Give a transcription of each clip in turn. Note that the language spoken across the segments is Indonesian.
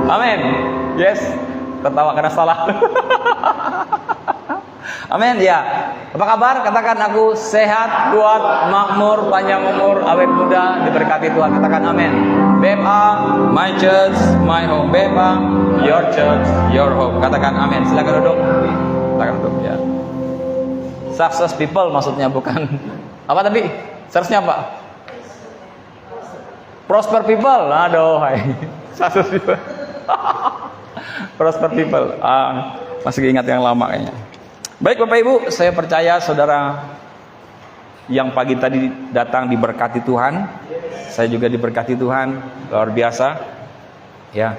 Amin. Yes. Tertawa karena salah. Amin ya. Apa kabar? Katakan aku sehat, kuat, makmur, panjang umur, awet muda, diberkati Tuhan. Katakan amin. BMA, my church, my home. BMA, your church, your home. Katakan amin. Silakan duduk. Silakan duduk ya. Success people maksudnya bukan. Apa tadi? Seharusnya apa? Prosper people. Aduh, hai. Success people. Prosper people. Masih ingat yang lama kayaknya. Baik Bapak Ibu, saya percaya saudara yang pagi tadi datang diberkati Tuhan. Saya juga diberkati Tuhan, luar biasa. Ya,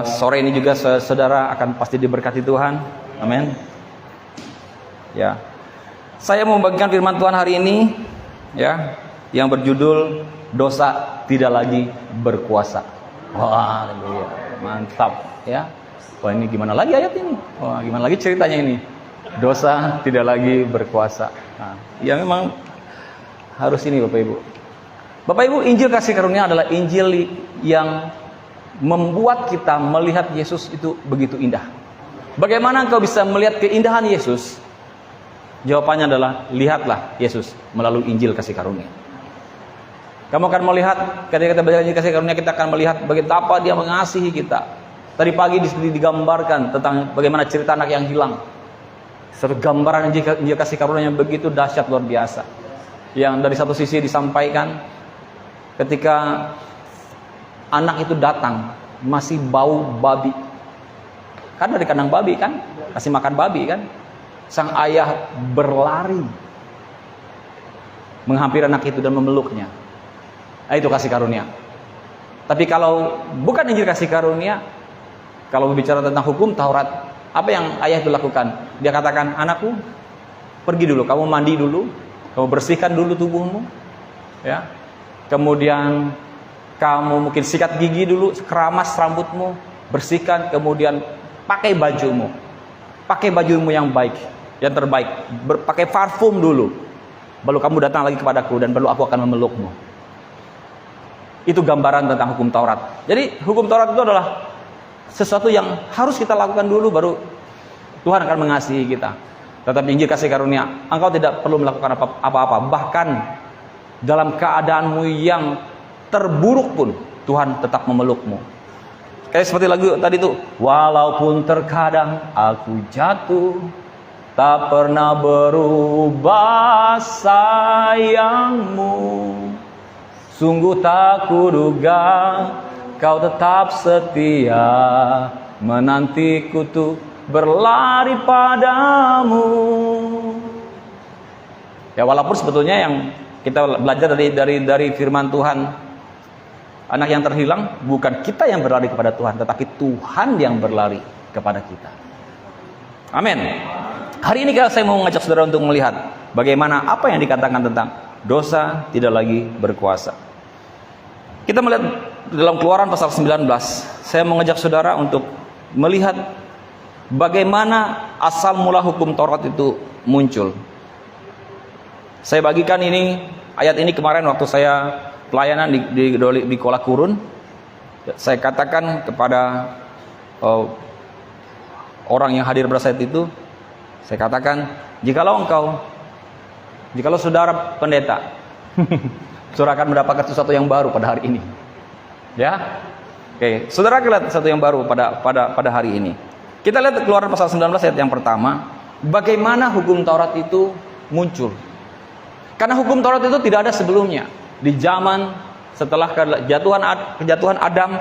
sore ini juga saudara akan pasti diberkati Tuhan. Amin. Ya, saya mau membagikan firman Tuhan hari ini, ya, yang berjudul dosa tidak lagi berkuasa. Wah, haleluya, mantap, ya. Wah, ini gimana lagi ayat ini? Wah, gimana lagi ceritanya ini? Dosa tidak lagi berkuasa. Nah, ya memang harus ini Bapak Ibu. Bapak Ibu, Injil kasih karunia adalah Injil yang membuat kita melihat Yesus itu begitu indah. Bagaimana engkau bisa melihat keindahan Yesus? Jawabannya adalah lihatlah Yesus melalui Injil kasih karunia. Kamu akan melihat ketika kita belajar Injil kasih karunia, kita akan melihat betapa Dia mengasihi kita. Tadi pagi digambarkan tentang bagaimana cerita anak yang hilang. Satu gambaran Injil kasih karunia yang begitu dahsyat luar biasa. Yang dari satu sisi disampaikan ketika anak itu datang masih bau babi. Kan dari kandang babi kan, kasih makan babi kan. Sang ayah berlari menghampiri anak itu dan memeluknya. Nah, itu kasih karunia. Tapi kalau bukan Injil kasih karunia, kalau bicara tentang hukum Taurat, apa yang ayah itu lakukan? Dia katakan, anakku, pergi dulu, kamu mandi dulu, kamu bersihkan dulu tubuhmu, ya. Kemudian kamu mungkin sikat gigi dulu, keramas rambutmu, bersihkan, kemudian pakai bajumu yang baik, yang terbaik, pakai parfum dulu, baru kamu datang lagi kepadaku dan baru aku akan memelukmu. Itu gambaran tentang hukum Taurat. Jadi hukum Taurat itu adalah sesuatu yang harus kita lakukan dulu, baru Tuhan akan mengasihi kita. Tetapi Injil kasih karunia, engkau tidak perlu melakukan apa-apa. Bahkan dalam keadaanmu yang terburuk pun Tuhan tetap memelukmu. Kayak seperti lagu tadi itu, walaupun terkadang aku jatuh, tak pernah berubah sayangmu. Sungguh tak kuduga Kau tetap setia, menantiku tuh berlari padamu. Ya, walaupun sebetulnya yang kita belajar dari firman Tuhan, anak yang terhilang bukan kita yang berlari kepada Tuhan, tetapi Tuhan yang berlari kepada kita. Amin. Hari ini saya mau mengajak saudara untuk melihat bagaimana apa yang dikatakan tentang dosa tidak lagi berkuasa. Kita melihat dalam Keluaran pasal 19, saya mengajak saudara untuk melihat bagaimana asal mula hukum Taurat itu muncul. Saya bagikan ayat ini kemarin waktu saya pelayanan di Kuala Kurun. Saya katakan kepada orang yang hadir pada saat itu, saya katakan, jikalau saudara pendeta saudara akan mendapatkan sesuatu yang baru pada hari ini. Ya. Oke, saudara lihat sesuatu yang baru pada hari ini. Kita lihat Keluaran pasal 19 ayat yang pertama, bagaimana hukum Taurat itu muncul. Karena hukum Taurat itu tidak ada sebelumnya. Di zaman setelah kejatuhan Adam,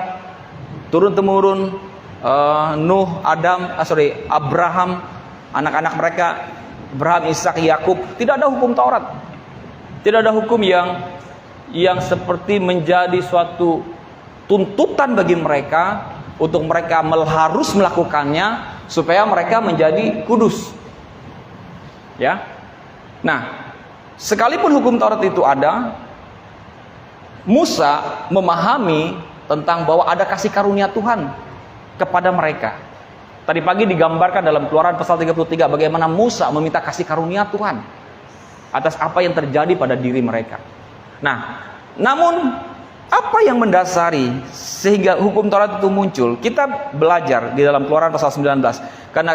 turun temurun Nuh, Abraham, anak-anak mereka, Abraham, Ishak, Yakub, tidak ada hukum Taurat. Tidak ada hukum yang seperti menjadi suatu tuntutan bagi mereka untuk mereka harus melakukannya supaya mereka menjadi kudus. Ya. Nah, sekalipun hukum Taurat itu ada, Musa memahami tentang bahwa ada kasih karunia Tuhan kepada mereka. Tadi pagi digambarkan dalam Keluaran pasal 33 bagaimana Musa meminta kasih karunia Tuhan atas apa yang terjadi pada diri mereka. Nah, namun Apa yang mendasari sehingga hukum Taurat itu muncul? Kita belajar di dalam Keluaran pasal 19. Karena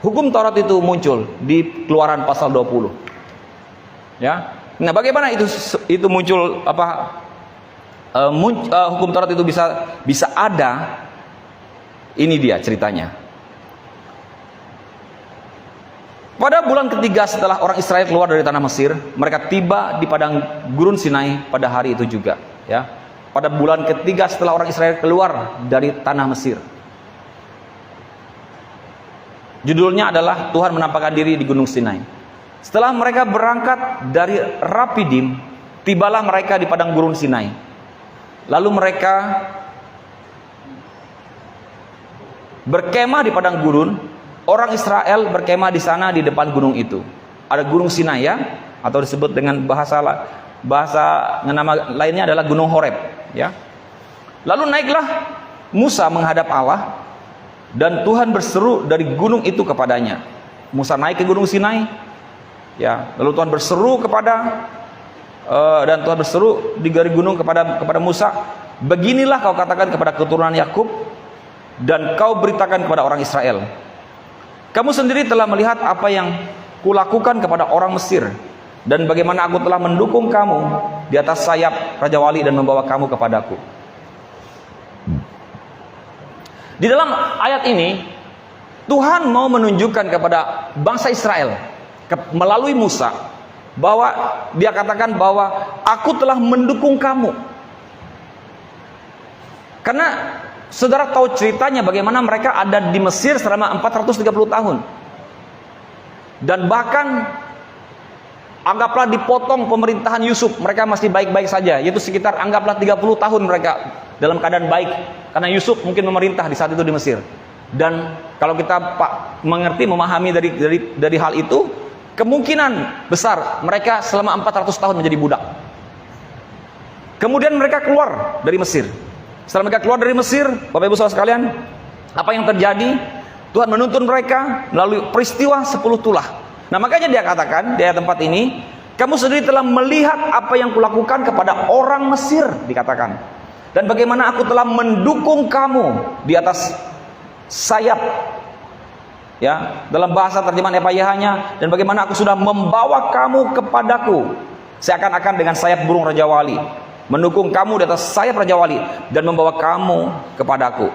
hukum Taurat itu muncul di Keluaran pasal 20. Ya. Nah, bagaimana itu muncul hukum Taurat itu bisa ada? Ini dia ceritanya. Pada bulan ketiga setelah orang Israel keluar dari tanah Mesir, mereka tiba di padang gurun Sinai pada hari itu juga, ya. Pada bulan ketiga setelah orang Israel keluar dari tanah Mesir. Judulnya adalah Tuhan menampakkan diri di Gunung Sinai. Setelah mereka berangkat dari Rapidim, tibalah mereka di padang gurun Sinai. Lalu mereka berkemah di padang gurun. Orang Israel berkemah di sana di depan gunung itu. Ada Gunung Sinai, ya, atau disebut dengan bahasa nama lainnya adalah Gunung Horeb, ya. Lalu naiklah Musa menghadap Allah, dan Tuhan berseru dari gunung itu kepadanya. Musa naik ke Gunung Sinai, ya. Lalu Tuhan berseru dan Tuhan berseru di dari gunung kepada Musa, beginilah kau katakan kepada keturunan Yakub, dan kau beritakan kepada orang Israel, kamu sendiri telah melihat apa yang kulakukan kepada orang Mesir, dan bagaimana aku telah mendukung kamu di atas sayap Raja Wali dan membawa kamu kepadaku. Di dalam ayat ini, Tuhan mau menunjukkan kepada bangsa Israel melalui Musa, bahwa dia katakan bahwa aku telah mendukung kamu. Karena saudara tahu ceritanya bagaimana mereka ada di Mesir selama 430 tahun. Dan bahkan anggaplah dipotong pemerintahan Yusuf, mereka masih baik-baik saja. Yaitu sekitar anggaplah 30 tahun mereka dalam keadaan baik. Karena Yusuf mungkin memerintah di saat itu di Mesir. Dan kalau kita memahami dari hal itu, kemungkinan besar mereka selama 400 tahun menjadi budak. Kemudian mereka keluar dari Mesir. Setelah mereka keluar dari Mesir, Bapak Ibu Saudara sekalian, apa yang terjadi? Tuhan menuntun mereka melalui peristiwa 10 tulah. Nah, makanya dia katakan di ayat 4 ini, kamu sendiri telah melihat apa yang kulakukan kepada orang Mesir, dikatakan. Dan bagaimana aku telah mendukung kamu di atas sayap, ya, dalam bahasa terjemahan EPYH-nya, dan bagaimana aku sudah membawa kamu kepadaku seakan-akan dengan sayap burung Raja Wali, mendukung kamu di atas sayap Raja Wali dan membawa kamu kepadaku.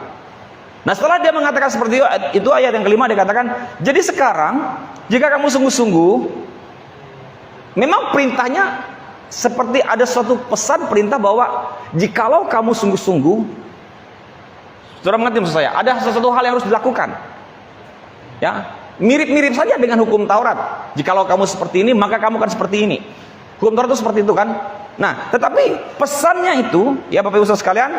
Nah, setelah dia mengatakan seperti itu, ayat yang kelima dia katakan, jadi sekarang jika kamu sungguh-sungguh, memang perintahnya seperti ada suatu pesan perintah bahwa jikalau kamu sungguh-sungguh, saudara mengerti maksud saya, ada sesuatu hal yang harus dilakukan, ya, mirip-mirip saja dengan hukum Taurat. Jikalau kamu seperti ini, maka kamu akan seperti ini. Hukum Taurat itu seperti itu kan. Nah, tetapi pesannya itu, ya Bapak Ibu Saudara sekalian,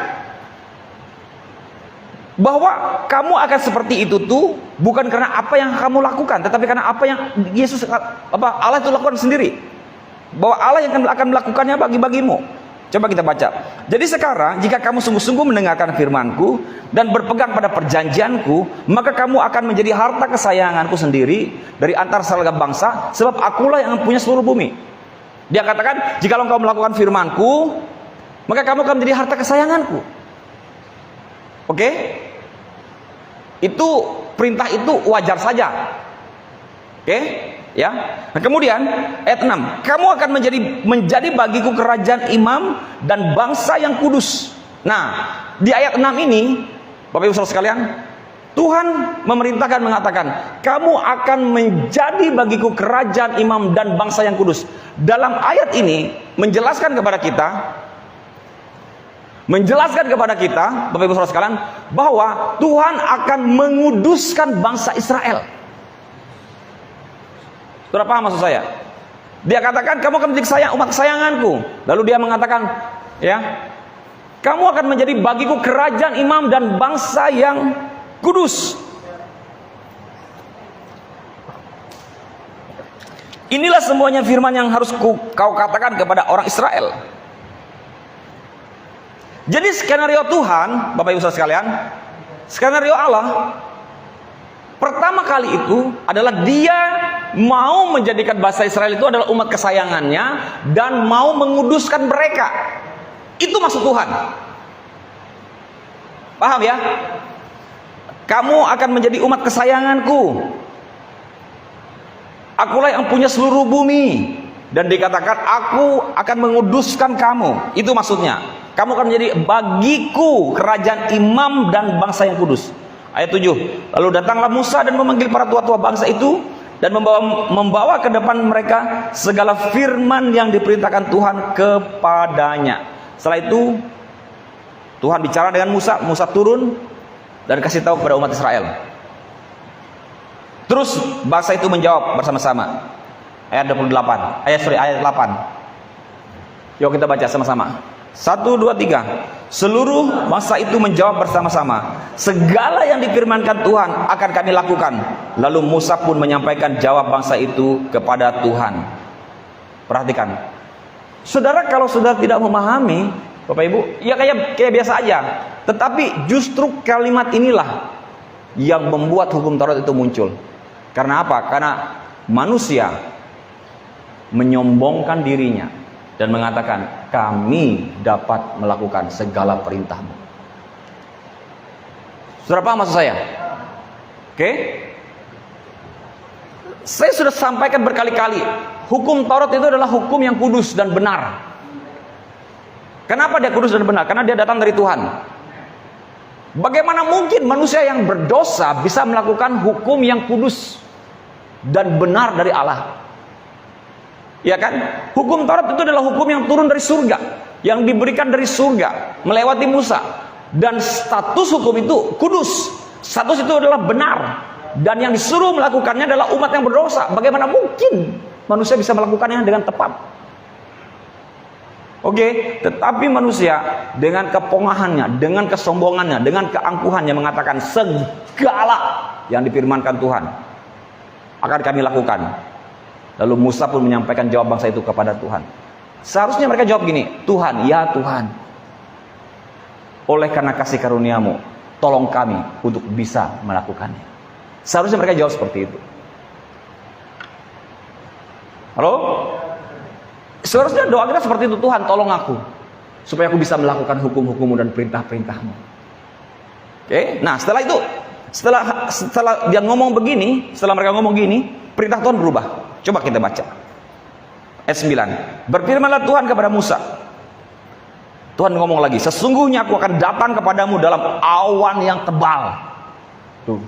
bahwa kamu akan seperti itu tuh bukan karena apa yang kamu lakukan, tetapi karena apa yang Allah itu lakukan sendiri. Bahwa Allah yang akan melakukannya bagimu. Coba kita baca. Jadi sekarang jika kamu sungguh-sungguh mendengarkan firman-Ku dan berpegang pada perjanjian-Ku, maka kamu akan menjadi harta kesayangan-Ku sendiri dari antar segala bangsa, sebab Akulah yang punya seluruh bumi. Dia katakan, jika engkau melakukan firman-Ku, maka kamu akan menjadi harta kesayangan-Ku. Oke? Itu perintah itu wajar saja. Oke? Ya. Nah, kemudian ayat 6, kamu akan menjadi bagiku kerajaan imam dan bangsa yang kudus. Nah, di ayat 6 ini, Bapak Ibu Saudara sekalian, Tuhan memerintahkan mengatakan, kamu akan menjadi bagiku kerajaan imam dan bangsa yang kudus. Dalam ayat ini menjelaskan kepada kita, Bapak Ibu Saudara sekalian, bahwa Tuhan akan menguduskan bangsa Israel. Saudara paham maksud saya? Dia katakan, kamu akan menjadi umat kesayanganku. Lalu dia mengatakan, ya, kamu akan menjadi bagiku kerajaan imam dan bangsa yang kudus. Inilah semuanya firman yang harus kau katakan kepada orang Israel. Jadi skenario Tuhan, Bapak Ibu Saudara sekalian, skenario Allah pertama kali itu adalah dia mau menjadikan bangsa Israel itu adalah umat kesayangannya dan mau menguduskan mereka. Itu maksud Tuhan. Paham ya? Kamu akan menjadi umat kesayanganku. Akulah yang punya seluruh bumi. Dan dikatakan aku akan menguduskan kamu. Itu maksudnya. Kamu akan menjadi bagiku kerajaan imam dan bangsa yang kudus. Ayat 7. Lalu datanglah Musa dan memanggil para tua-tua bangsa itu dan membawa ke depan mereka segala firman yang diperintahkan Tuhan kepadanya. Setelah itu Tuhan bicara dengan Musa. Musa turun dan kasih tahu kepada umat Israel. Terus bangsa itu menjawab bersama-sama. Ayat 8. Ayat 8. Yuk kita baca sama-sama. 1, 2, 3. Seluruh bangsa itu menjawab bersama-sama, segala yang difirmankan Tuhan akan kami lakukan. Lalu Musa pun menyampaikan jawab bangsa itu kepada Tuhan. Perhatikan, saudara, kalau saudara tidak memahami, Bapak Ibu, ya kayak biasa aja. Tetapi justru kalimat inilah yang membuat hukum Taurat itu muncul. Karena apa? Karena manusia menyombongkan dirinya dan mengatakan, kami dapat melakukan segala perintahmu. Saudara paham maksud saya? Oke? Saya sudah sampaikan berkali-kali, hukum Taurat itu adalah hukum yang kudus dan benar. Kenapa dia kudus dan benar? Karena dia datang dari Tuhan. Bagaimana mungkin manusia yang berdosa bisa melakukan hukum yang kudus dan benar dari Allah? Ya kan? Hukum Taurat itu adalah hukum yang turun dari surga, yang diberikan dari surga melewati Musa, dan status hukum itu kudus. Status itu adalah benar, dan yang disuruh melakukannya adalah umat yang berdosa. Bagaimana mungkin manusia bisa melakukannya dengan tepat? Oke, tetapi manusia dengan kepongahannya, dengan kesombongannya, dengan keangkuhannya mengatakan segala yang difirmankan Tuhan akan kami lakukan. Lalu Musa pun menyampaikan jawab bangsa itu kepada Tuhan. Seharusnya mereka jawab gini, Tuhan, ya Tuhan, oleh karena kasih karuniamu, tolong kami untuk bisa melakukannya. Seharusnya mereka jawab seperti itu. Halo? Seharusnya doa kita seperti itu, Tuhan tolong aku supaya aku bisa melakukan hukum-hukummu dan perintah-perintahmu. Oke? Nah setelah itu, setelah dia ngomong begini, setelah mereka ngomong gini, perintah Tuhan berubah. Coba kita baca ayat 9. Berfirmanlah Tuhan kepada Musa. Tuhan ngomong lagi, sesungguhnya aku akan datang kepadamu dalam awan yang tebal. Tuh.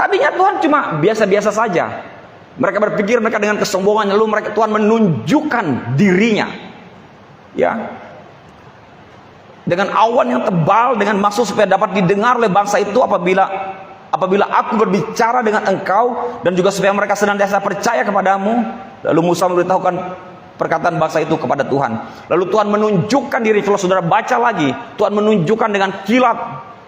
Tadinya Tuhan cuma biasa-biasa saja. Mereka berpikir mereka dengan kesombongan, lalu Tuhan menunjukkan dirinya, ya, dengan awan yang tebal, dengan maksud supaya dapat didengar oleh bangsa itu apabila aku berbicara dengan engkau, dan juga supaya mereka senantiasa percaya kepadamu. Lalu Musa memberitahukan perkataan bangsa itu kepada Tuhan. Lalu Tuhan menunjukkan diri. Kalau saudara baca lagi, Tuhan menunjukkan dengan kilat,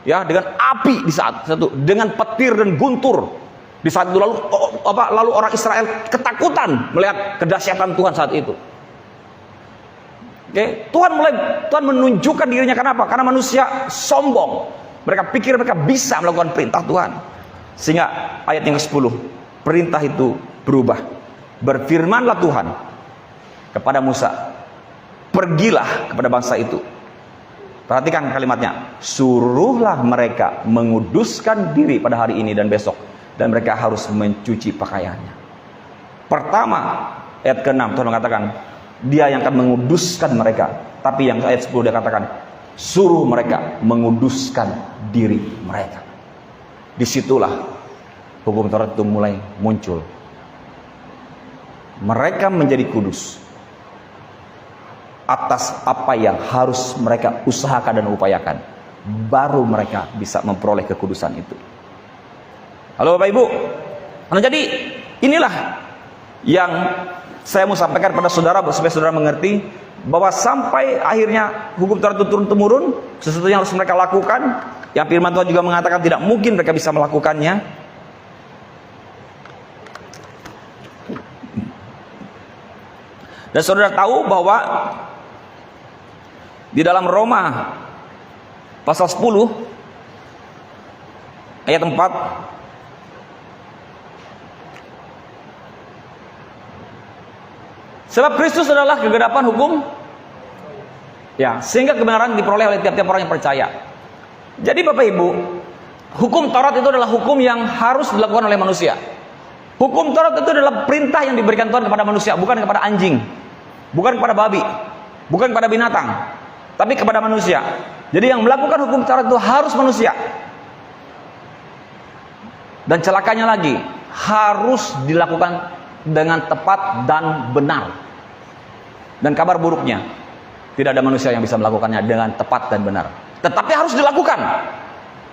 ya, dengan api di saat satu, dengan petir dan guntur di saat itu. Lalu orang Israel ketakutan melihat kedahsyatan Tuhan saat itu. Oke, Tuhan menunjukkan dirinya. Kenapa? Karena manusia sombong. Mereka pikir mereka bisa melakukan perintah Tuhan. Sehingga ayat yang ke-10, perintah itu berubah. Berfirmanlah Tuhan kepada Musa, pergilah kepada bangsa itu. Perhatikan kalimatnya, suruhlah mereka menguduskan diri pada hari ini dan besok, dan mereka harus mencuci pakaiannya. Pertama, ayat ke-6 Tuhan mengatakan, dia yang akan menguduskan mereka. Tapi yang ayat 10 dia katakan, suruh mereka menguduskan diri mereka. Disitulah hukum Taurat itu mulai muncul. Mereka menjadi kudus atas apa yang harus mereka usahakan dan upayakan. Baru mereka bisa memperoleh kekudusan itu. Halo Bapak Ibu. Nah, jadi inilah yang saya mau sampaikan pada saudara, supaya saudara mengerti bahwa sampai akhirnya hukum Taurat itu turun-temurun, sesuatu yang harus mereka lakukan, yang firman Tuhan juga mengatakan tidak mungkin mereka bisa melakukannya. Dan saudara tahu bahwa di dalam Roma pasal 10 ayat 4, sebab Kristus adalah kegenapan hukum Ya, sehingga kebenaran diperoleh oleh tiap-tiap orang yang percaya. Jadi Bapak Ibu, hukum Taurat itu adalah hukum yang harus dilakukan oleh manusia. Hukum Taurat itu adalah perintah yang diberikan Tuhan kepada manusia, bukan kepada anjing, bukan kepada babi, bukan kepada binatang, tapi kepada manusia. Jadi yang melakukan hukum Taurat itu harus manusia. Dan celakanya lagi, harus dilakukan dengan tepat dan benar. Dan kabar buruknya, tidak ada manusia yang bisa melakukannya dengan tepat dan benar. Tetapi harus dilakukan,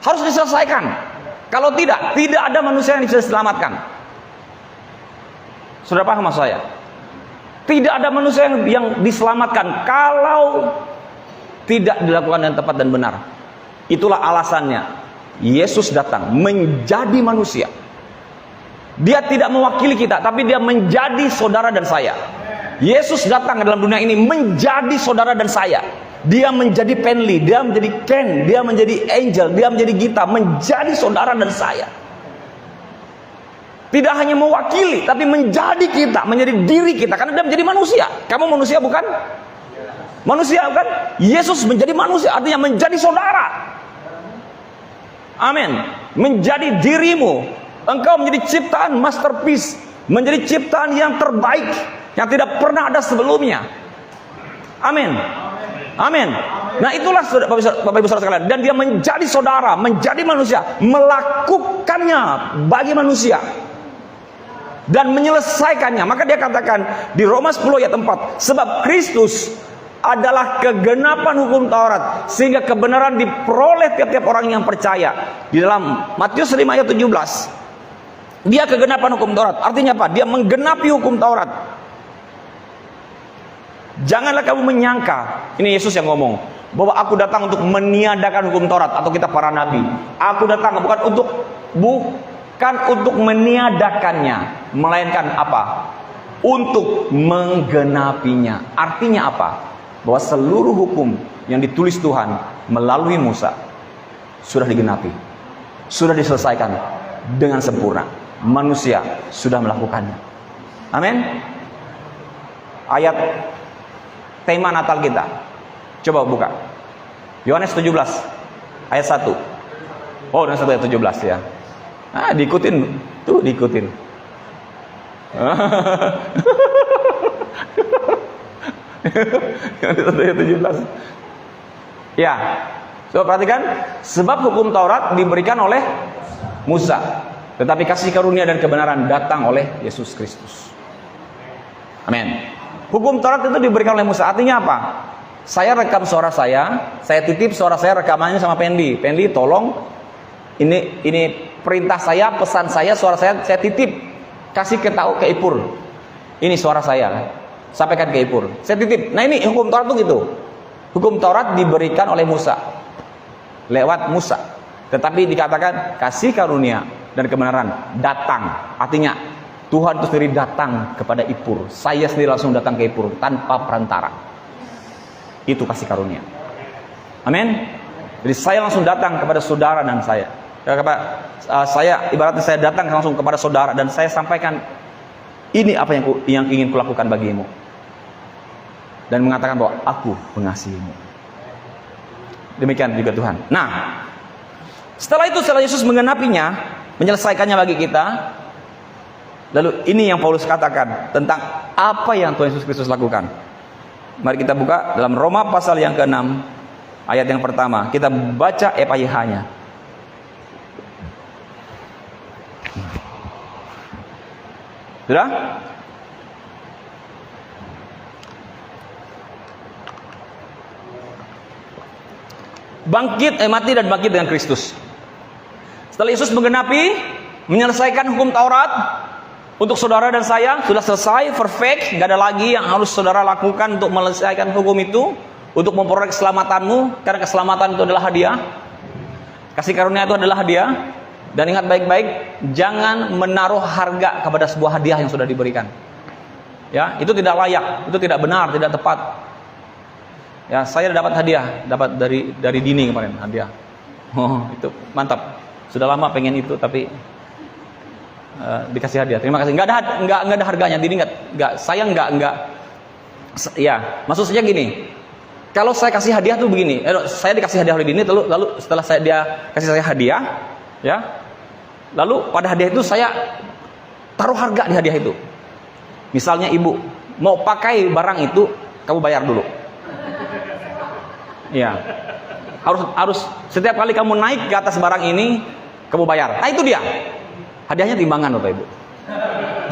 harus diselesaikan. Kalau tidak, tidak ada manusia yang bisa diselamatkan. Sudah paham maksud saya? Tidak ada manusia yang diselamatkan kalau tidak dilakukan dengan tepat dan benar. Itulah alasannya Yesus datang menjadi manusia. Dia tidak mewakili kita, tapi dia menjadi saudara dan saya. Yesus datang ke dalam dunia ini menjadi saudara dan saya. Dia menjadi Penly, dia menjadi Ken, dia menjadi Angel, dia menjadi Gita, menjadi saudara dan saya. Tidak hanya mewakili, tapi menjadi kita, menjadi diri kita, karena dia menjadi manusia. Kamu manusia bukan? Manusia bukan? Yesus menjadi manusia, artinya menjadi saudara. Amin. Menjadi dirimu. Engkau menjadi ciptaan masterpiece, menjadi ciptaan yang terbaik, yang tidak pernah ada sebelumnya. Amin. Amin. Nah itulah Bapak Ibu Saudara sekalian. Dan dia menjadi saudara, menjadi manusia, melakukannya bagi manusia dan menyelesaikannya. Maka dia katakan di Roma 10 ayat 4, sebab Kristus adalah kegenapan hukum Taurat, sehingga kebenaran diperoleh tiap-tiap orang yang percaya. Di dalam Matius 5 ayat 17, dia kegenapan hukum Taurat. Artinya apa? Dia menggenapi hukum Taurat. Janganlah kamu menyangka, ini Yesus yang ngomong, bahwa aku datang untuk meniadakan hukum Taurat atau kita para nabi. Aku datang bukan untuk meniadakannya, melainkan apa? Untuk menggenapinya. Artinya apa? Bahwa seluruh hukum yang ditulis Tuhan melalui Musa sudah digenapi, sudah diselesaikan dengan sempurna. Manusia sudah melakukannya. Amin. Ayat tema Natal kita, coba buka Yohanes 17 ayat 1. Oh, Yohanes 1 ayat 17 ya. Ah, diikutin tuh, diikutin. Yohanes 1 ayat 17. Ya, coba perhatikan. Sebab hukum Taurat diberikan oleh Musa, tetapi kasih karunia dan kebenaran datang oleh Yesus Kristus. Amin. Hukum Taurat itu diberikan oleh Musa. Artinya apa? Saya rekam suara saya titip suara saya rekamannya sama Penly. Penly, tolong ini perintah saya, pesan saya, suara saya titip, kasih ke Ipur. Ini suara saya, sampaikan ke Ipur. Saya titip. Nah ini hukum Taurat itu gitu. Hukum Taurat diberikan oleh Musa, lewat Musa. Tetapi dikatakan kasih karunia dan kebenaran datang. Artinya Tuhan itu sendiri datang kepada Ipur. Saya sendiri langsung datang ke Ipur tanpa perantara. Itu kasih karunia. Amin. Jadi saya langsung datang kepada saudara dan saya. Saya ibaratnya saya datang langsung kepada saudara dan saya sampaikan ini apa yang ingin kulakukan bagimu. Dan mengatakan bahwa aku mengasihimu. Demikian juga Tuhan. Nah, setelah Yesus menggenapinya, menyelesaikannya bagi kita. Lalu ini yang Paulus katakan tentang apa yang Tuhan Yesus Kristus lakukan. Mari kita buka dalam Roma pasal yang ke-6 ayat yang pertama. Kita baca EPYH-nya. Sudah? Mati dan bangkit dengan Kristus. Setelah Yesus menggenapi, menyelesaikan hukum Taurat, untuk saudara dan saya sudah selesai, perfect, nggak ada lagi yang harus saudara lakukan untuk menyelesaikan hukum itu, untuk memperoleh keselamatanmu, karena keselamatan itu adalah hadiah, kasih karunia itu adalah hadiah. Dan ingat baik-baik, jangan menaruh harga kepada sebuah hadiah yang sudah diberikan. Ya, itu tidak layak, itu tidak benar, tidak tepat. Ya, saya dapat hadiah, dapat dari Dini kemarin hadiah. Oh, itu mantap. Sudah lama pengen itu, tapi dikasih hadiah. Terima kasih. Nggak ada harganya. Dini nggak. Saya nggak. Ya, maksud saya gini. Kalau saya kasih hadiah tuh begini, saya dikasih hadiah hari ini, lalu setelah dia kasih saya hadiah, ya, lalu pada hadiah itu saya taruh harga di hadiah itu. Misalnya ibu mau pakai barang itu, kamu bayar dulu. Ya, harus setiap kali kamu naik ke atas barang ini, kamu bayar. Nah itu dia, hadiahnya timbangan Bapak Ibu.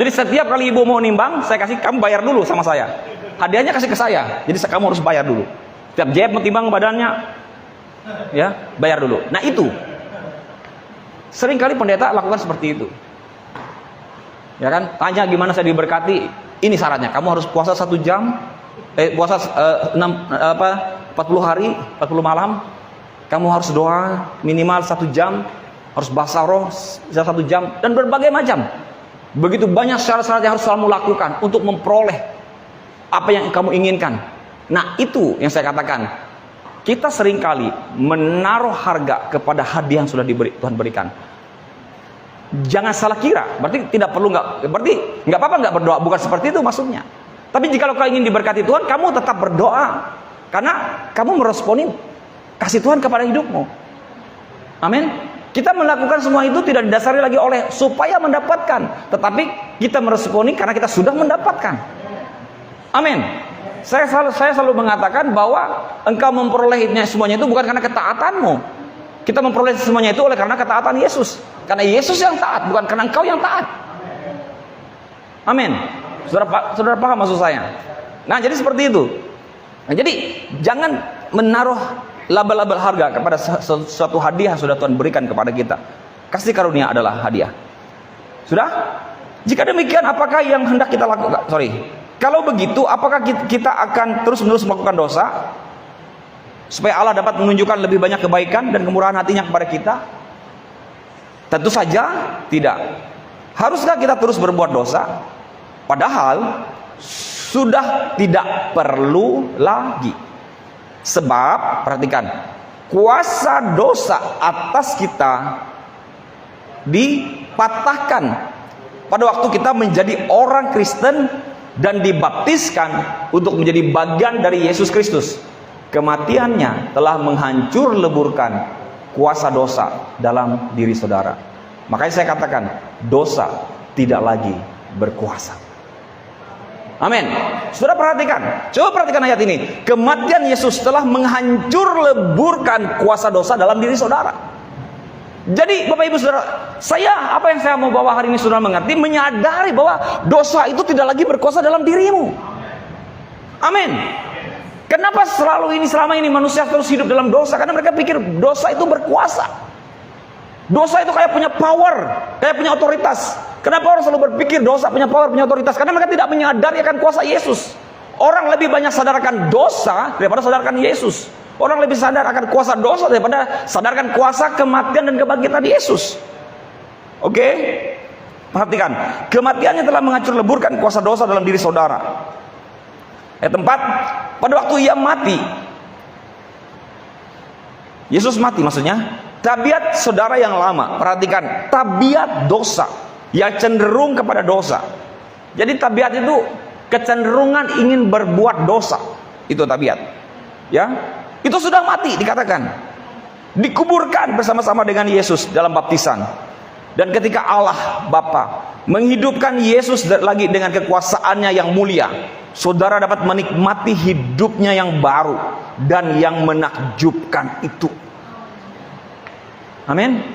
Jadi setiap kali ibu mau nimbang, saya kasih, kamu bayar dulu sama saya. Hadiahnya kasih ke saya, jadi kamu harus bayar dulu. Setiap jeb mau timbang badannya, ya bayar dulu. Nah itu, sering kali pendeta lakukan seperti itu. Ya kan, tanya gimana saya diberkati. Ini syaratnya, kamu harus puasa 1 jam, puasa 40 hari, 40 malam. Kamu harus doa minimal 1 jam, harus bahasa roh 1 jam, dan berbagai macam. Begitu banyak syarat-syarat yang harus kamu lakukan untuk memperoleh apa yang kamu inginkan. Nah itu yang saya katakan, kita seringkali menaruh harga kepada hadiah yang sudah Tuhan berikan. Jangan salah kira, berarti tidak perlu, berarti nggak apa-apa nggak berdoa, bukan seperti itu maksudnya. Tapi jika kau ingin diberkati Tuhan, kamu tetap berdoa, karena kamu meresponi kasih Tuhan kepada hidupmu. Amin. Kita melakukan semua itu tidak didasari lagi oleh supaya mendapatkan, tetapi kita meresponi karena kita sudah mendapatkan. Amin. Saya selalu mengatakan bahwa engkau memperolehnya semuanya itu bukan karena ketaatanmu. Kita memperoleh semuanya itu oleh karena ketaatan Yesus. Karena Yesus yang taat, bukan karena engkau yang taat. Amin. Saudara paham maksud saya? Nah, jadi seperti itu. Nah, jadi jangan menaruh label-label harga kepada suatu hadiah yang sudah Tuhan berikan kepada kita. Kasih karunia adalah hadiah. Sudah? Jika demikian, apakah yang hendak kita lakukan? Kalau begitu, apakah kita akan terus-menerus melakukan dosa supaya Allah dapat menunjukkan lebih banyak kebaikan dan kemurahan hatinya kepada kita? Tentu saja tidak. Haruskah kita terus berbuat dosa? Padahal sudah tidak perlu lagi. Sebab, perhatikan, kuasa dosa atas kita dipatahkan pada waktu kita menjadi orang Kristen dan dibaptiskan untuk menjadi bagian dari Yesus Kristus. Kematiannya telah menghancur leburkan kuasa dosa dalam diri saudara. Makanya saya katakan, dosa tidak lagi berkuasa. Amin. Saudara perhatikan, coba perhatikan ayat ini. Kematian Yesus telah menghancur leburkan kuasa dosa dalam diri saudara. Jadi Bapak Ibu Saudara, apa yang saya mau bawa hari ini saudara mengerti, menyadari bahwa dosa itu tidak lagi berkuasa dalam dirimu. Amin. Kenapa selama ini manusia terus hidup dalam dosa? Karena mereka pikir dosa itu berkuasa. Dosa itu kayak punya power, kayak punya otoritas. Kenapa orang selalu berpikir dosa punya power, punya otoritas? Karena mereka tidak menyadari akan kuasa Yesus. Orang lebih banyak sadarkan dosa daripada sadarkan Yesus. Orang lebih sadar akan kuasa dosa daripada sadarkan kuasa kematian dan kebangkitan Yesus. Oke? Perhatikan, kematiannya telah menghancur leburkan kuasa dosa dalam diri saudara. Ayat 4, pada waktu ia mati, Yesus mati maksudnya, tabiat saudara yang lama, perhatikan, tabiat dosa yang cenderung kepada dosa. Jadi tabiat itu kecenderungan ingin berbuat dosa. Itu tabiat. Ya, itu sudah mati dikatakan. Dikuburkan bersama-sama dengan Yesus dalam baptisan. Dan ketika Allah Bapa menghidupkan Yesus lagi dengan kekuasaannya yang mulia, saudara dapat menikmati hidupnya yang baru dan yang menakjubkan itu. Amin.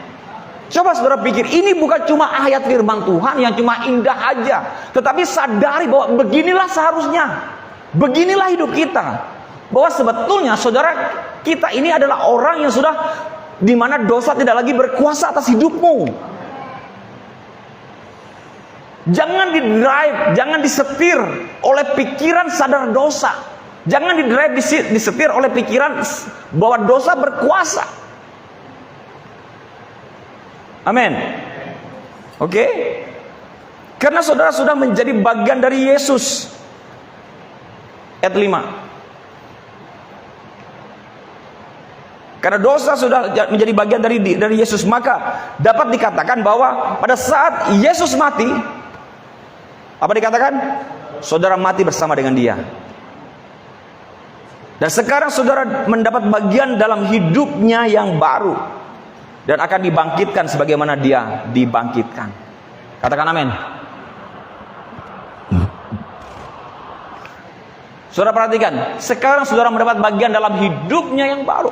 Coba saudara pikir, ini bukan cuma ayat firman Tuhan yang cuma indah aja, tetapi sadari bahwa beginilah seharusnya, beginilah hidup kita, bahwa sebetulnya saudara kita ini adalah orang yang sudah di mana dosa tidak lagi berkuasa atas hidupmu. Jangan didrive, jangan disetir oleh pikiran sadar dosa. Jangan didrive, disetir oleh pikiran bahwa dosa berkuasa. Amin. Oke? Karena saudara sudah menjadi bagian dari Yesus. Ayat 5. Karena dosa sudah menjadi bagian dari Yesus, maka dapat dikatakan bahwa pada saat Yesus mati, apa dikatakan? Saudara mati bersama dengan dia. Dan sekarang saudara mendapat bagian dalam hidupnya yang baru. Dan akan dibangkitkan sebagaimana dia dibangkitkan. Katakan amin. Saudara perhatikan, sekarang saudara mendapat bagian dalam hidupnya yang baru.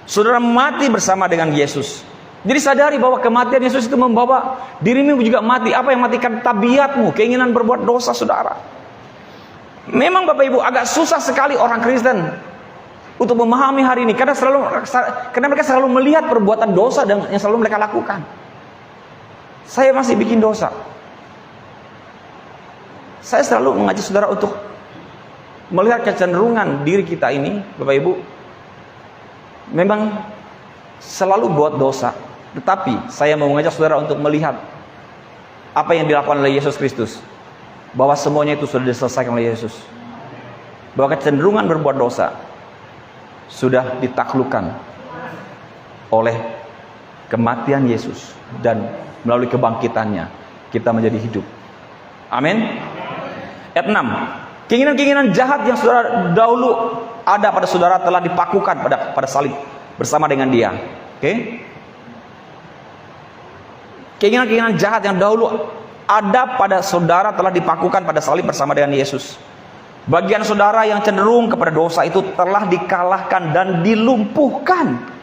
Saudara mati bersama dengan Yesus. Jadi sadari bahwa kematian Yesus itu membawa dirimu juga mati. Apa yang matikan? Tabiatmu, keinginan berbuat dosa saudara. Memang Bapak Ibu agak susah sekali orang Kristen untuk memahami hari ini. Karena mereka selalu melihat perbuatan dosa yang selalu mereka lakukan. Saya masih bikin dosa. Saya selalu mengajak saudara untuk melihat kecenderungan diri kita ini, Bapak Ibu, memang selalu buat dosa. Tetapi saya mau mengajak saudara untuk melihat apa yang dilakukan oleh Yesus Kristus, bahwa semuanya itu sudah diselesaikan oleh Yesus. Bahwa kecenderungan berbuat dosa sudah ditaklukkan oleh kematian Yesus, dan melalui kebangkitannya kita menjadi hidup. Amin. Ayat 6. Keinginan-keinginan jahat yang saudara dahulu ada pada saudara telah dipakukan pada salib bersama dengan dia. Oke? Keinginan-keinginan jahat yang dahulu ada pada saudara telah dipakukan pada salib bersama dengan Yesus. Bagian saudara yang cenderung kepada dosa itu telah dikalahkan dan dilumpuhkan.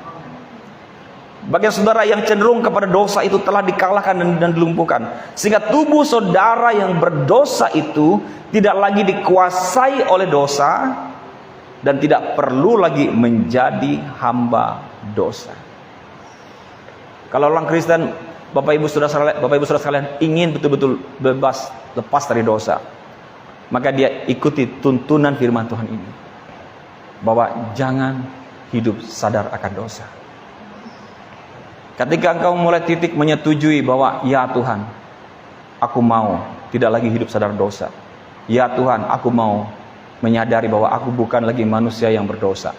Bagian saudara yang cenderung kepada dosa itu telah dikalahkan dan dilumpuhkan. Sehingga tubuh saudara yang berdosa itu tidak lagi dikuasai oleh dosa dan tidak perlu lagi menjadi hamba dosa. Kalau orang Kristen, Bapak Ibu Saudara sekalian ingin betul-betul bebas, lepas dari dosa, maka dia ikuti tuntunan firman Tuhan ini, bahwa jangan hidup sadar akan dosa. Ketika engkau mulai titik menyetujui bahwa ya Tuhan, aku mau tidak lagi hidup sadar dosa. Ya Tuhan, aku mau menyadari bahwa aku bukan lagi manusia yang berdosa.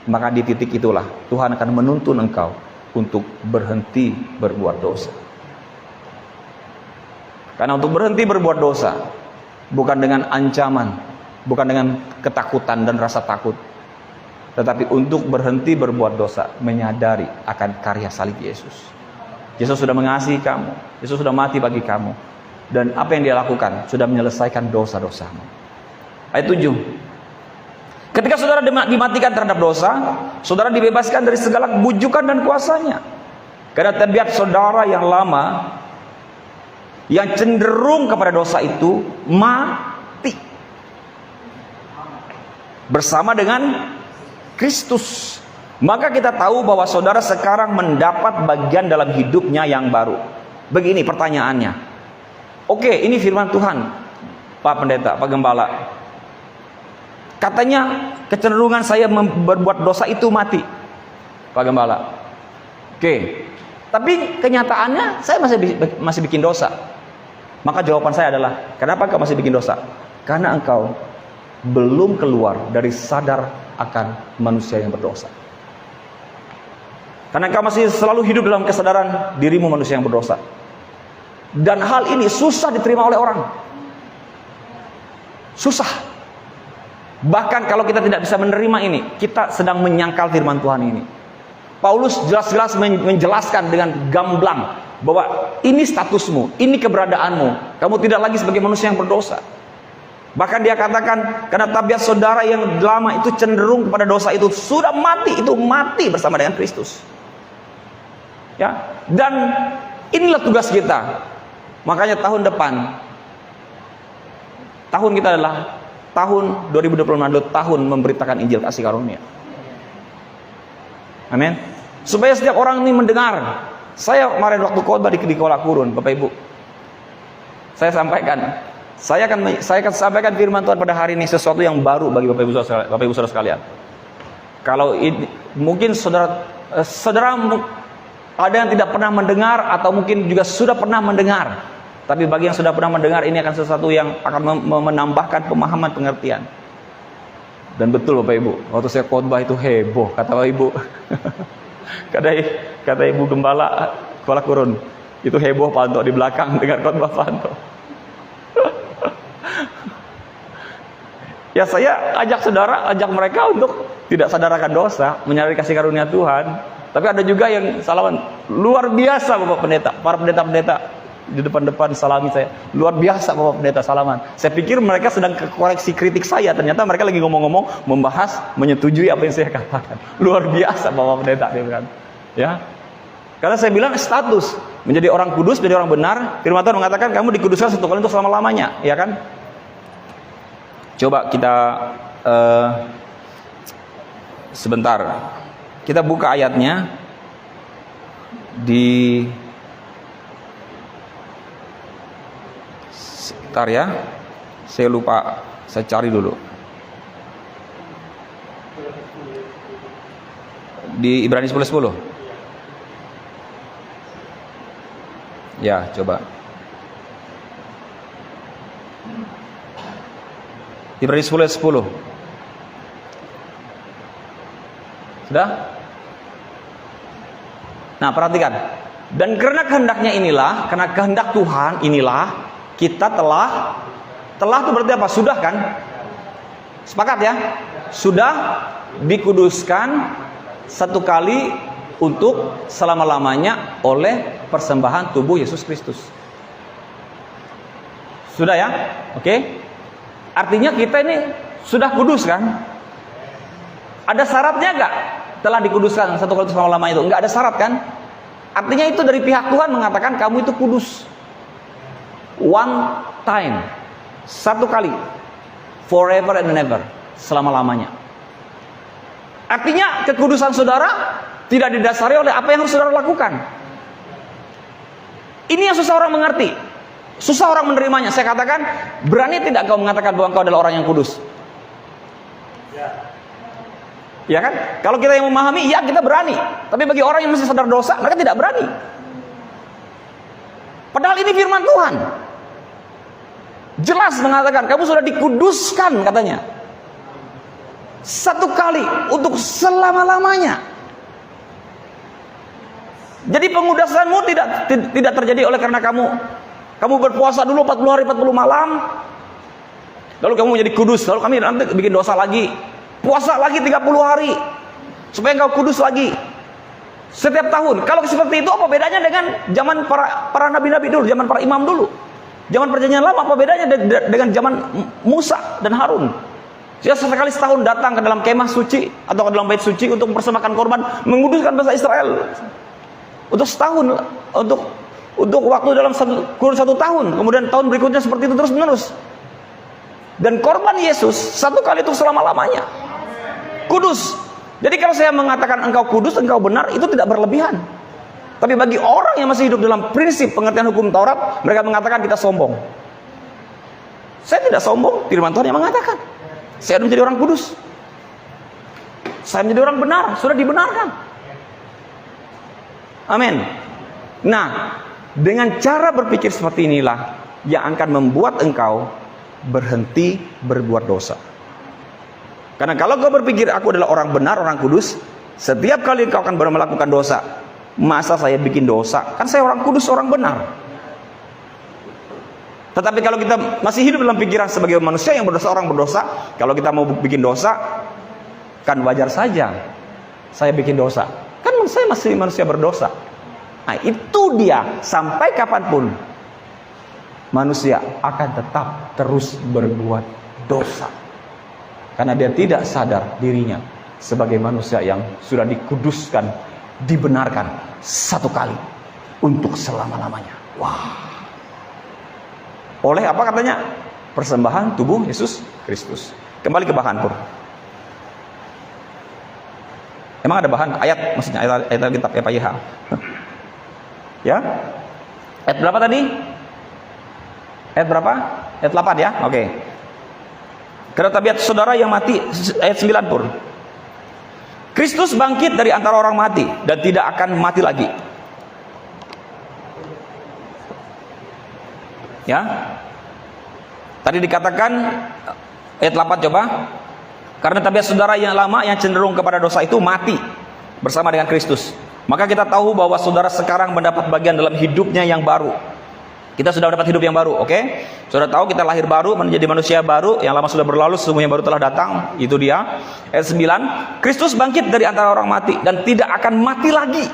Maka di titik itulah Tuhan akan menuntun engkau untuk berhenti berbuat dosa. Karena untuk berhenti berbuat dosa bukan dengan ancaman, bukan dengan ketakutan dan rasa takut, tetapi untuk berhenti berbuat dosa, menyadari akan karya salib Yesus. Yesus sudah mengasihi kamu, Yesus sudah mati bagi kamu, dan apa yang dia lakukan sudah menyelesaikan dosa-dosamu. Ayat 7. Ketika saudara dimatikan terhadap dosa, saudara dibebaskan dari segala bujukan dan kuasanya. Karena tabiat saudara yang lama, yang cenderung kepada dosa itu mati bersama dengan Kristus. Maka kita tahu bahwa saudara sekarang mendapat bagian dalam hidupnya yang baru. Begini pertanyaannya. Oke, ini firman Tuhan, Pak Pendeta, Pak Gembala. Katanya kecenderungan saya berbuat dosa itu mati, Pak Gembala. Oke, tapi kenyataannya saya masih bikin dosa. Maka jawaban saya adalah, kenapa engkau masih bikin dosa? Karena engkau belum keluar dari sadar akan manusia yang berdosa. Karena engkau masih selalu hidup dalam kesadaran dirimu manusia yang berdosa. Dan hal ini susah diterima oleh orang. Susah. Bahkan kalau kita tidak bisa menerima ini, kita sedang menyangkal firman Tuhan ini. Paulus jelas-jelas menjelaskan dengan gamblang bahwa ini statusmu, ini keberadaanmu. Kamu tidak lagi sebagai manusia yang berdosa. Bahkan dia katakan, karena tabiat saudara yang lama itu cenderung kepada dosa itu sudah mati, itu mati bersama dengan Kristus. Ya, dan inilah tugas kita. Makanya tahun depan, tahun kita adalah tahun 2026 adalah tahun memberitakan Injil kasih karunia. Amin. Supaya setiap orang ini mendengar. Saya kemarin waktu khotbah di Kuala Kurun, Bapak Ibu, saya akan sampaikan firman Tuhan pada hari ini, sesuatu yang baru bagi Bapak Ibu Saudara sekalian. Kalau ini, mungkin saudara ada yang tidak pernah mendengar, atau mungkin juga sudah pernah mendengar. Tapi bagi yang sudah pernah mendengar, ini akan sesuatu yang akan menambahkan pemahaman pengertian. Dan betul Bapak Ibu, waktu saya khotbah itu heboh, kata Bapak Ibu. kata Ibu Gembala Kuala Kurun, itu heboh Pak Anto di belakang dengar khotbah Pak Anto. Ya saya ajak mereka untuk tidak sadarkan dosa, menyadari kasih karunia Tuhan. Tapi ada juga yang salaman luar biasa Bapak Pendeta, para pendeta-pendeta di depan-depan salami saya. Luar biasa Bapak Pendeta salaman. Saya pikir mereka sedang koreksi kritik saya, ternyata mereka lagi ngomong-ngomong, membahas, menyetujui apa yang saya katakan. Luar biasa Bapak Pendeta dia bilang. Ya. Karena saya bilang status menjadi orang kudus, menjadi orang benar. Firman Tuhan mengatakan kamu dikuduskan satu kali untuk selama-lamanya, ya kan? Coba kita sebentar. Kita buka ayatnya di sebentar ya. Saya lupa, saya cari dulu. Di Ibrani 10:10. Ya, coba. Ibrani 10:10. Sudah? Nah, perhatikan. Dan karena kehendaknya inilah, karena kehendak Tuhan inilah, kita telah itu berarti apa? Sudah kan? Sepakat ya? Sudah dikuduskan satu kali untuk selama-lamanya oleh persembahan tubuh Yesus Kristus. Sudah ya? Oke? Artinya kita ini sudah kudus kan? Ada syaratnya enggak? Telah dikuduskan satu kali selama-lamanya itu. Enggak ada syarat kan? Artinya itu dari pihak Tuhan mengatakan kamu itu kudus. One time. Satu kali. Forever and never. Selama-lamanya. Artinya kekudusan saudara tidak didasari oleh apa yang harus saudara lakukan. Ini yang susah orang mengerti. Susah orang menerimanya. Saya katakan, berani tidak kau mengatakan bahwa kau adalah orang yang kudus? Ya kan? Kalau kita yang memahami, ya kita berani. Tapi bagi orang yang masih sadar dosa, mereka tidak berani. Padahal ini firman Tuhan. Jelas mengatakan, kamu sudah dikuduskan katanya. Satu kali untuk selama-lamanya. Jadi pengudusanmu tidak terjadi oleh karena kamu berpuasa dulu 40 hari 40 malam. Lalu kamu menjadi kudus. Lalu kami nanti bikin dosa lagi. Puasa lagi 30 hari. Supaya engkau kudus lagi. Setiap tahun. Kalau seperti itu apa bedanya dengan zaman para nabi-nabi dulu, zaman para imam dulu? Zaman perjanjian lama apa bedanya dengan zaman Musa dan Harun? Dia sekali setahun datang ke dalam kemah suci atau ke dalam bait suci untuk mempersembahkan korban, menguduskan bangsa Israel. Untuk setahun, untuk waktu dalam kurun satu tahun. Kemudian tahun berikutnya seperti itu terus menerus. Dan korban Yesus satu kali untuk selama-lamanya. Kudus. Jadi kalau saya mengatakan engkau kudus, engkau benar, itu tidak berlebihan. Tapi bagi orang yang masih hidup dalam prinsip pengertian hukum Taurat, mereka mengatakan kita sombong. Saya tidak sombong, firman Tuhan yang mengatakan. Saya sudah menjadi orang kudus. Saya menjadi orang benar, sudah dibenarkan. Amin. Nah, dengan cara berpikir seperti inilah yang akan membuat engkau berhenti berbuat dosa. Karena kalau kau berpikir aku adalah orang benar, orang kudus, setiap kali engkau akan melakukan dosa, masa saya bikin dosa? Kan saya orang kudus, orang benar. Tetapi kalau kita masih hidup dalam pikiran sebagai manusia yang berdosa, orang berdosa, kalau kita mau bikin dosa, kan wajar saja saya bikin dosa. Kan saya masih manusia berdosa. Nah itu dia, sampai kapanpun manusia akan tetap terus berbuat dosa. Karena dia tidak sadar dirinya sebagai manusia yang sudah dikuduskan, dibenarkan satu kali untuk selama-lamanya. Wah. Oleh apa katanya? Persembahan tubuh Yesus Kristus. Kembali ke bahan Pur. Emang ada bahan ayat, maksudnya ayat Alkitab FIH. Ya? Ayat berapa tadi? Ayat berapa? Ayat 8 ya? Oke. Karena tabiat saudara yang mati, ayat 9 Pur. Kristus bangkit dari antara orang mati dan tidak akan mati lagi. Ya. Tadi dikatakan ayat 8 coba. Karena tabiat saudara yang lama yang cenderung kepada dosa itu mati bersama dengan Kristus. Maka kita tahu bahwa saudara sekarang mendapat bagian dalam hidupnya yang baru. Kita sudah mendapat hidup yang baru, oke? Sudah tahu kita lahir baru, menjadi manusia baru, yang lama sudah berlalu, sesungguhnya baru telah datang. Itu dia. Ayat 9, Kristus bangkit dari antara orang mati dan tidak akan mati lagi.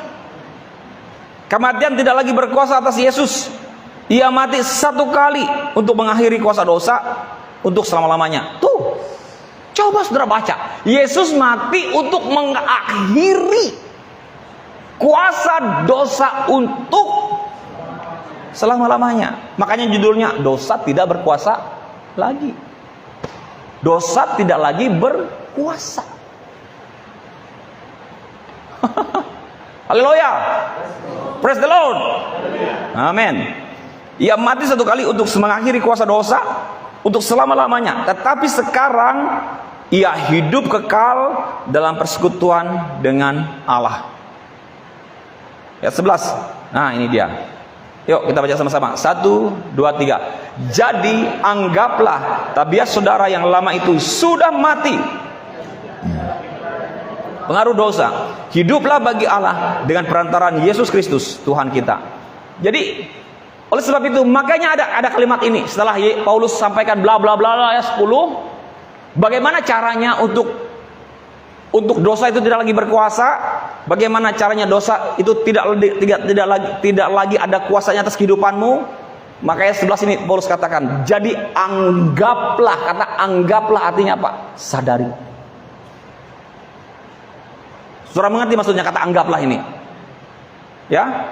Kematian tidak lagi berkuasa atas Yesus. Ia mati satu kali untuk mengakhiri kuasa dosa untuk selama-lamanya. Tuh, coba saudara baca. Yesus mati untuk mengakhiri kuasa dosa untuk selama-lamanya. Makanya judulnya dosa tidak berkuasa lagi. Dosa tidak lagi berkuasa. Haleluya. Praise the Lord. Amin. Ia mati satu kali untuk mengakhiri kuasa dosa untuk selama-lamanya. Tetapi sekarang ia hidup kekal dalam persekutuan dengan Allah. Ayat 11. Nah, ini dia. Yuk kita baca sama-sama. 1, 2, 3. Jadi anggaplah tabiat saudara yang lama itu sudah mati, pengaruh dosa. Hiduplah bagi Allah dengan perantaraan Yesus Kristus Tuhan kita. Jadi oleh sebab itu makanya ada kalimat ini setelah Paulus sampaikan bla bla bla ayat 10. Bagaimana caranya untuk dosa itu tidak lagi berkuasa? Bagaimana caranya dosa itu tidak lagi ada kuasanya atas kehidupanmu? Makanya 11 ini Paulus katakan, jadi anggaplah. Kata anggaplah artinya apa? Sadari. Saudara mengerti maksudnya kata anggaplah ini? Ya?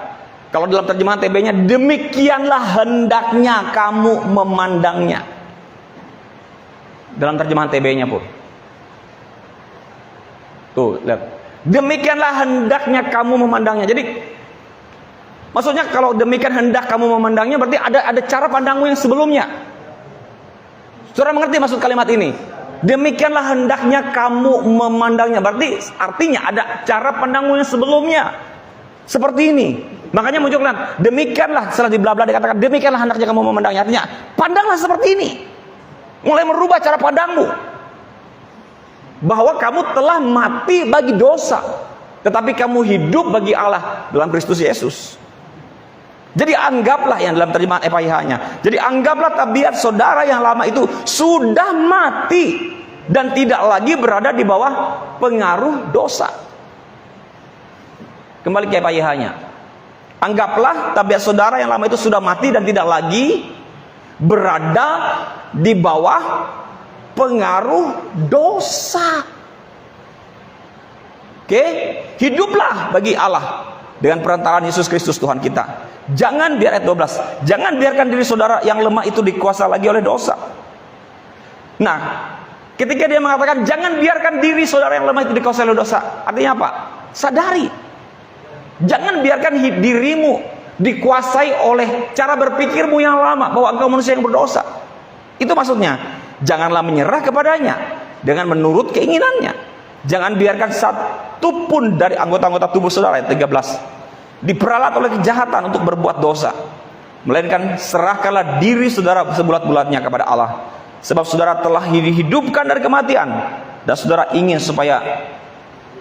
Kalau dalam terjemahan TB-nya, demikianlah hendaknya kamu memandangnya. Dalam terjemahan TB-nya pun. Tuh, lihat. Demikianlah hendaknya kamu memandangnya. Jadi maksudnya kalau demikian hendak kamu memandangnya berarti ada cara pandangmu yang sebelumnya. Saudara mengerti maksud kalimat ini? Demikianlah hendaknya kamu memandangnya. Berarti artinya ada cara pandangmu yang sebelumnya. Seperti ini. Makanya munculkan demikianlah, setelah di bla-bla dikatakan demikianlah hendaknya kamu memandangnya. Artinya pandanglah seperti ini. Mulai merubah cara pandangmu. Bahwa kamu telah mati bagi dosa, tetapi kamu hidup bagi Allah dalam Kristus Yesus. Jadi anggaplah yang dalam terjemahan EPH-nya. Jadi anggaplah tabiat saudara yang lama itu sudah mati dan tidak lagi berada di bawah pengaruh dosa. Kembali ke EPH-nya. Anggaplah tabiat saudara yang lama itu sudah mati dan tidak lagi berada di bawah pengaruh dosa. Oke, hiduplah bagi Allah dengan perantaraan Yesus Kristus Tuhan kita. Jangan biar ayat 12. Jangan biarkan diri saudara yang lemah itu dikuasai lagi oleh dosa. Nah, ketika dia mengatakan jangan biarkan diri saudara yang lemah itu dikuasai oleh dosa, artinya apa? Sadari. Jangan biarkan dirimu dikuasai oleh cara berpikirmu yang lama bahwa engkau manusia yang berdosa. Itu maksudnya. Janganlah menyerah kepadanya dengan menurut keinginannya. Jangan biarkan satu pun dari anggota-anggota tubuh saudara, ayat 13, diperalat oleh kejahatan untuk berbuat dosa. Melainkan serahkanlah diri saudara sebulat-bulatnya kepada Allah. Sebab saudara telah dihidupkan dari kematian, dan saudara ingin supaya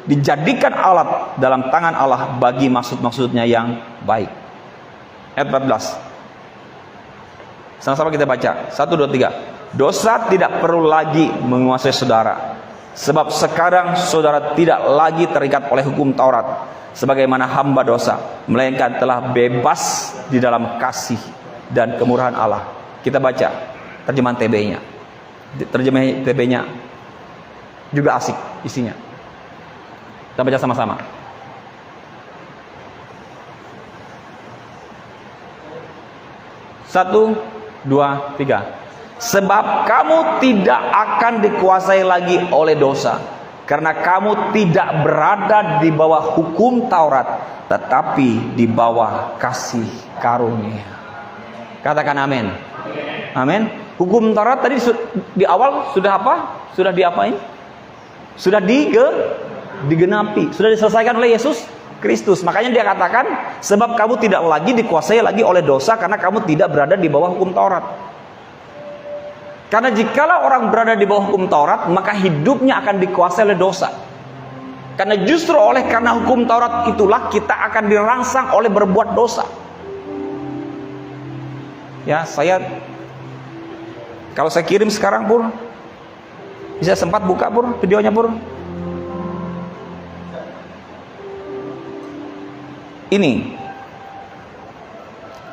dijadikan alat dalam tangan Allah bagi maksud-maksudnya yang baik. Ayat 14. Sama-sama kita baca. 1, 2, 3. Dosa tidak perlu lagi menguasai saudara, sebab sekarang saudara tidak lagi terikat oleh hukum Taurat sebagaimana hamba dosa, melainkan telah bebas di dalam kasih dan kemurahan Allah. Kita baca terjemahan TB-nya. Terjemahan TB-nya juga asik isinya. Kita baca sama-sama. 1, 2, 3. Sebab kamu tidak akan dikuasai lagi oleh dosa, karena kamu tidak berada di bawah hukum Taurat, tetapi di bawah kasih karunia. Katakan amin. Amin. Hukum Taurat tadi di awal sudah apa? Sudah diapain? Sudah digenapi, sudah diselesaikan oleh Yesus Kristus. Makanya dia katakan, sebab kamu tidak lagi dikuasai lagi oleh dosa, karena kamu tidak berada di bawah hukum Taurat. Karena jikalau orang berada di bawah hukum Taurat, maka hidupnya akan dikuasai oleh dosa. Karena justru karena hukum Taurat itulah kita akan dirangsang oleh berbuat dosa. Ya, kalau saya kirim sekarang Pur, bisa sempat buka Pur videonya Pur. Ini,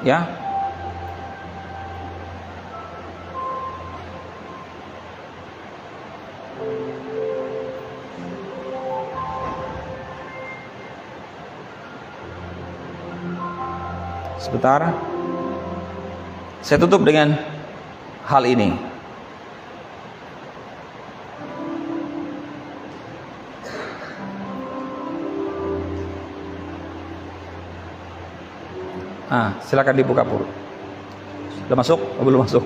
ya. Sebentar, saya tutup dengan hal ini. Silakan dibuka Pur. Sudah masuk? Oh, belum masuk.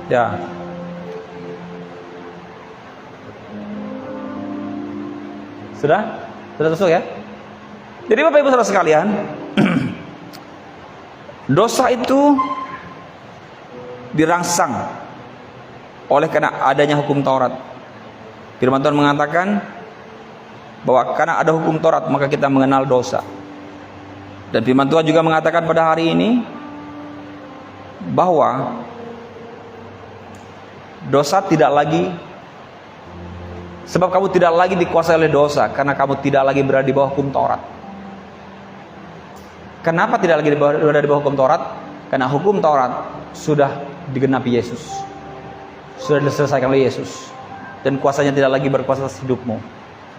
Ya. Sudah masuk ya? Jadi Bapak Ibu Saudara sekalian, dosa itu dirangsang oleh karena adanya hukum Taurat. Firman Tuhan mengatakan bahwa karena ada hukum Taurat maka kita mengenal dosa. Dan firman Tuhan juga mengatakan pada hari ini bahwa dosa tidak lagi, sebab kamu tidak lagi dikuasai oleh dosa karena kamu tidak lagi berada di bawah hukum Taurat. Kenapa tidak lagi berada di bawah hukum Taurat? Karena hukum Taurat sudah digenapi Yesus, sudah diselesaikan oleh Yesus, dan kuasanya tidak lagi berkuasa atas hidupmu.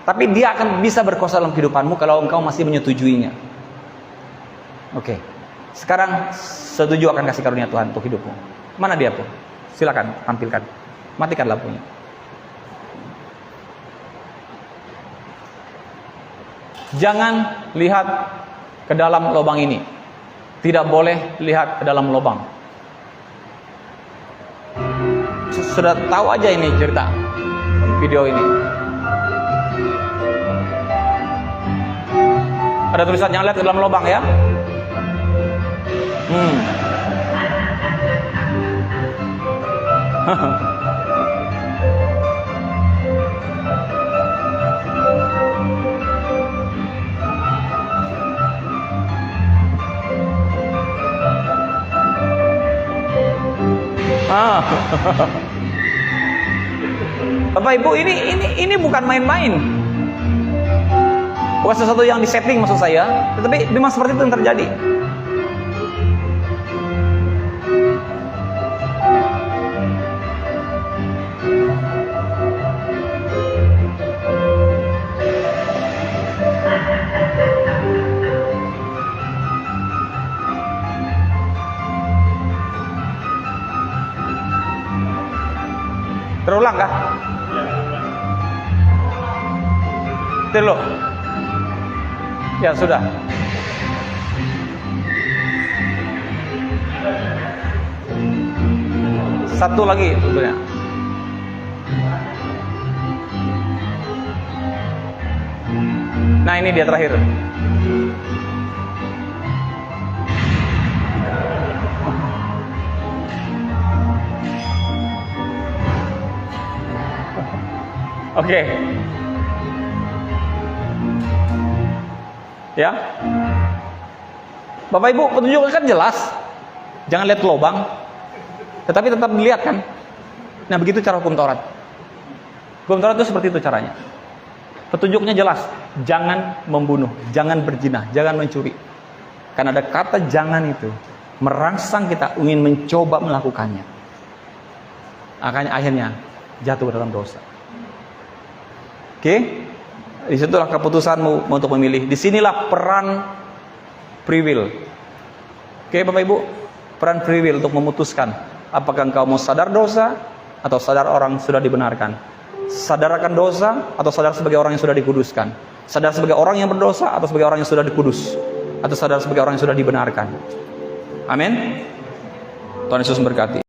Tapi dia akan bisa berkuasa dalam kehidupanmu kalau engkau masih menyetujuinya. Oke, sekarang setuju akan kasih karunia Tuhan untuk hidupmu. Mana dia Pur? Silakan tampilkan. Matikan lampunya. Jangan lihat ke dalam lubang ini. Tidak boleh lihat ke dalam lubang. Sudah tahu aja ini cerita video ini. Ada tulisan jangan lihat ke dalam lubang ya. Bapak Ibu, ini bukan main-main. Bukan sesuatu yang disetting maksud saya, tetapi memang seperti itu yang terjadi. Terulang kah? Terlalu. Ya sudah. Satu lagi tentunya. Nah ini dia terakhir. Oke. Ya. Bapak Ibu, petunjuknya kan jelas. Jangan lihat ke lubang. Tetapi tetap dilihat kan. Nah, begitu cara hukum Taurat. Hukum Taurat itu seperti itu caranya. Petunjuknya jelas. Jangan membunuh, jangan berzina, jangan mencuri. Karena ada kata jangan itu merangsang kita ingin mencoba melakukannya. Akhirnya jatuh ke dalam dosa. Oke, disitulah keputusanmu untuk memilih. Disinilah peran free will. Oke, Bapak Ibu, peran free will untuk memutuskan apakah engkau mau sadar dosa atau sadar orang sudah dibenarkan. Sadar akan dosa atau sadar sebagai orang yang sudah dikuduskan. Sadar sebagai orang yang berdosa atau sebagai orang yang sudah dikudus. Atau sadar sebagai orang yang sudah dibenarkan. Amin. Tuhan Yesus memberkati.